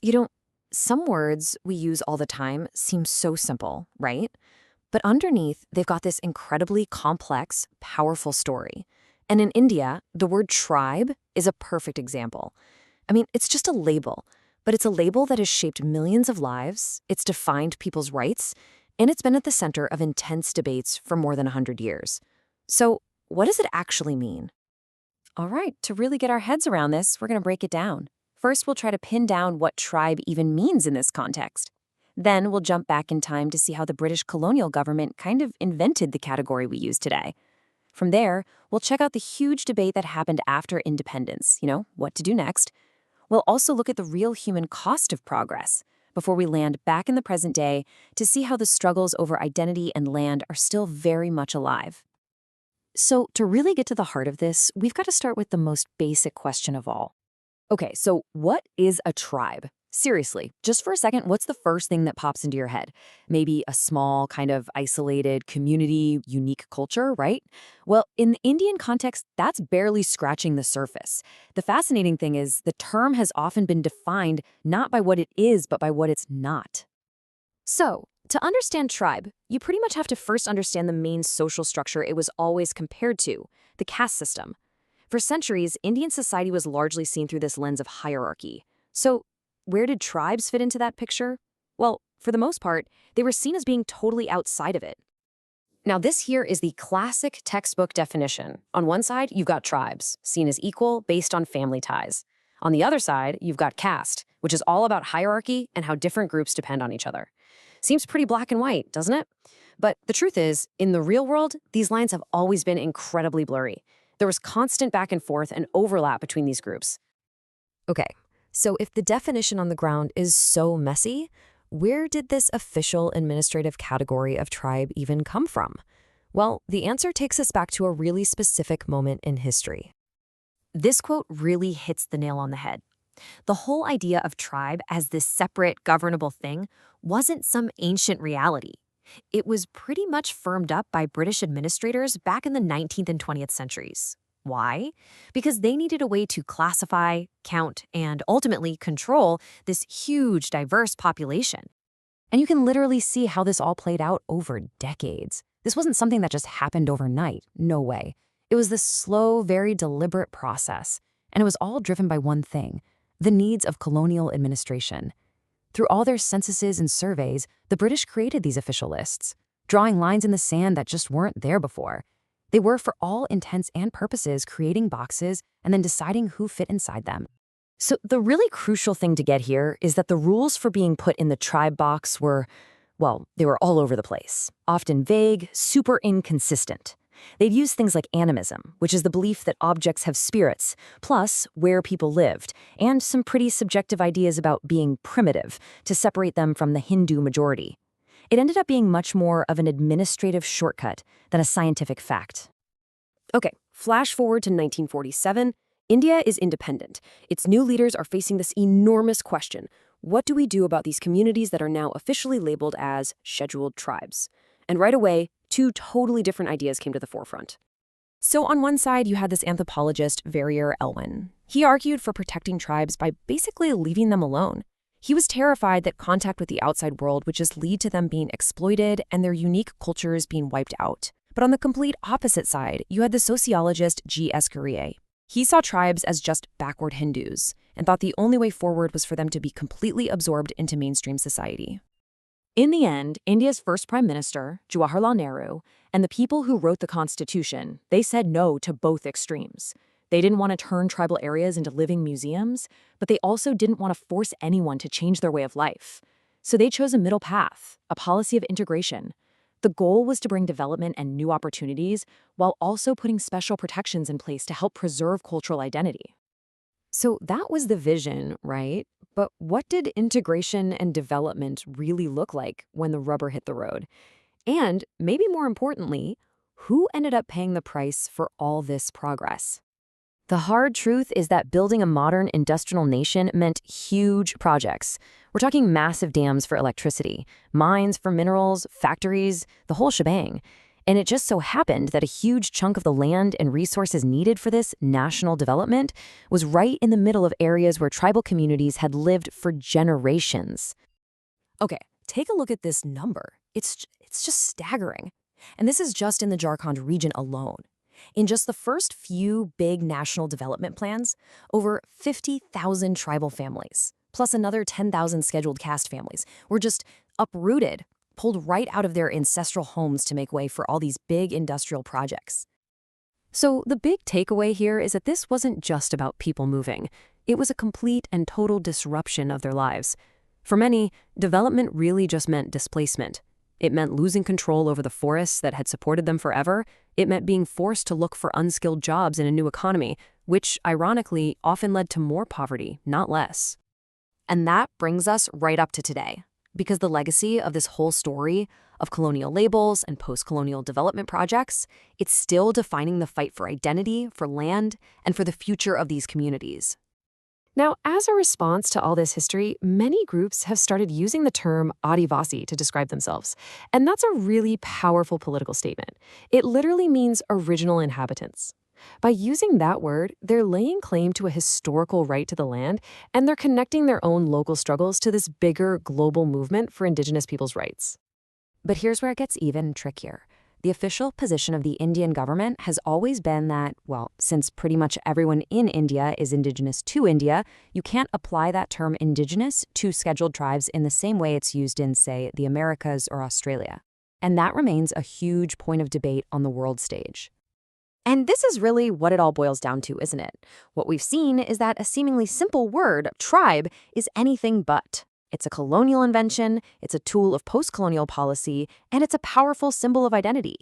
You know, some words we use all the time seem so simple, right? But underneath, they've got this incredibly complex, powerful story. And in India, the word tribe is a perfect example. I mean, it's just a label, but it's a label that has shaped millions of lives, it's defined people's rights, and it's been at the center of intense debates for more than 100 years. So, what does it actually mean? All right, to really get our heads around this, we're going to break it down. First, we'll try to pin down what tribe even means in this context. Then, we'll jump back in time to see how the British colonial government kind of invented the category we use today. From there, we'll check out the huge debate that happened after independence, what to do next. We'll also look at the real human cost of progress before we land back in the present day to see how the struggles over identity and land are still very much alive. So, to really get to the heart of this, we've got to start with the most basic question of all. Okay, so what is a tribe? Seriously, just for a second, what's the first thing that pops into your head? Maybe a small, kind of isolated community, unique culture, right? Well, in the Indian context, that's barely scratching the surface. The fascinating thing is the term has often been defined not by what it is, but by what it's not. So, to understand tribe, you pretty much have to first understand the main social structure it was always compared to, the caste system. For centuries, Indian society was largely seen through this lens of hierarchy. So, where did tribes fit into that picture? Well, for the most part, they were seen as being totally outside of it. Now, this here is the classic textbook definition. On one side, you've got tribes, seen as equal based on family ties. On the other side, you've got caste, which is all about hierarchy and how different groups depend on each other. Seems pretty black and white, doesn't it? But the truth is, in the real world, these lines have always been incredibly blurry. There was constant back and forth and overlap between these groups. Okay, so if the definition on the ground is so messy, where did this official administrative category of tribe even come from? Well, the answer takes us back to a really specific moment in history. This quote really hits the nail on the head. The whole idea of tribe as this separate, governable thing wasn't some ancient reality. It was pretty much firmed up by British administrators back in the 19th and 20th centuries. Why? Because they needed a way to classify, count, and ultimately control this huge, diverse population. And you can literally see how this all played out over decades. This wasn't something that just happened overnight. No way. It was this slow, very deliberate process. And it was all driven by one thing: the needs of colonial administration. Through all their censuses and surveys, the British created these official lists, drawing lines in the sand that just weren't there before. They were, for all intents and purposes, creating boxes and then deciding who fit inside them. So the really crucial thing to get here is that the rules for being put in the tribe box were, well, they were all over the place, often vague, super inconsistent. They'd use things like animism, which is the belief that objects have spirits, plus where people lived, and some pretty subjective ideas about being primitive to separate them from the Hindu majority. It ended up being much more of an administrative shortcut than a scientific fact. Okay, flash forward to 1947. India is independent. Its new leaders are facing this enormous question: what do we do about these communities that are now officially labeled as scheduled tribes? And right away, two totally different ideas came to the forefront. So on one side, you had this anthropologist, Verrier Elwin. He argued for protecting tribes by basically leaving them alone. He was terrified that contact with the outside world would just lead to them being exploited and their unique cultures being wiped out. But on the complete opposite side, you had the sociologist G.S. Gurrier. He saw tribes as just backward Hindus and thought the only way forward was for them to be completely absorbed into mainstream society. In the end, India's first prime minister, Jawaharlal Nehru, and the people who wrote the constitution, they said no to both extremes. They didn't want to turn tribal areas into living museums, but they also didn't want to force anyone to change their way of life. So they chose a middle path, a policy of integration. The goal was to bring development and new opportunities while also putting special protections in place to help preserve cultural identity. So that was the vision, right? But what did integration and development really look like when the rubber hit the road? And maybe more importantly, who ended up paying the price for all this progress? The hard truth is that building a modern industrial nation meant huge projects. We're talking massive dams for electricity, mines for minerals, factories, the whole shebang. And it just so happened that a huge chunk of the land and resources needed for this national development was right in the middle of areas where tribal communities had lived for generations. Okay, take a look at this number. It's just staggering. And this is just in the Jharkhand region alone. In just the first few big national development plans, over 50,000 tribal families, plus another 10,000 scheduled caste families, were just uprooted, pulled right out of their ancestral homes to make way for all these big industrial projects. So the big takeaway here is that this wasn't just about people moving. It was a complete and total disruption of their lives. For many, development really just meant displacement. It meant losing control over the forests that had supported them forever. It meant being forced to look for unskilled jobs in a new economy, which, ironically, often led to more poverty, not less. And that brings us right up to today, because the legacy of this whole story of colonial labels and post-colonial development projects, it's still defining the fight for identity, for land, and for the future of these communities. Now, as a response to all this history, many groups have started using the term Adivasi to describe themselves. And that's a really powerful political statement. It literally means original inhabitants. By using that word, they're laying claim to a historical right to the land, and they're connecting their own local struggles to this bigger global movement for Indigenous people's rights. But here's where it gets even trickier. The official position of the Indian government has always been that, well, since pretty much everyone in India is indigenous to India, you can't apply that term indigenous to scheduled tribes in the same way it's used in, say, the Americas or Australia. And that remains a huge point of debate on the world stage. And this is really what it all boils down to, isn't it? What we've seen is that a seemingly simple word, tribe, is anything but. It's a colonial invention, it's a tool of post-colonial policy, and it's a powerful symbol of identity.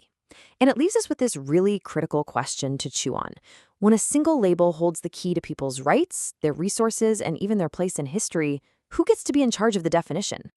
And it leaves us with this really critical question to chew on. When a single label holds the key to people's rights, their resources, and even their place in history, who gets to be in charge of the definition?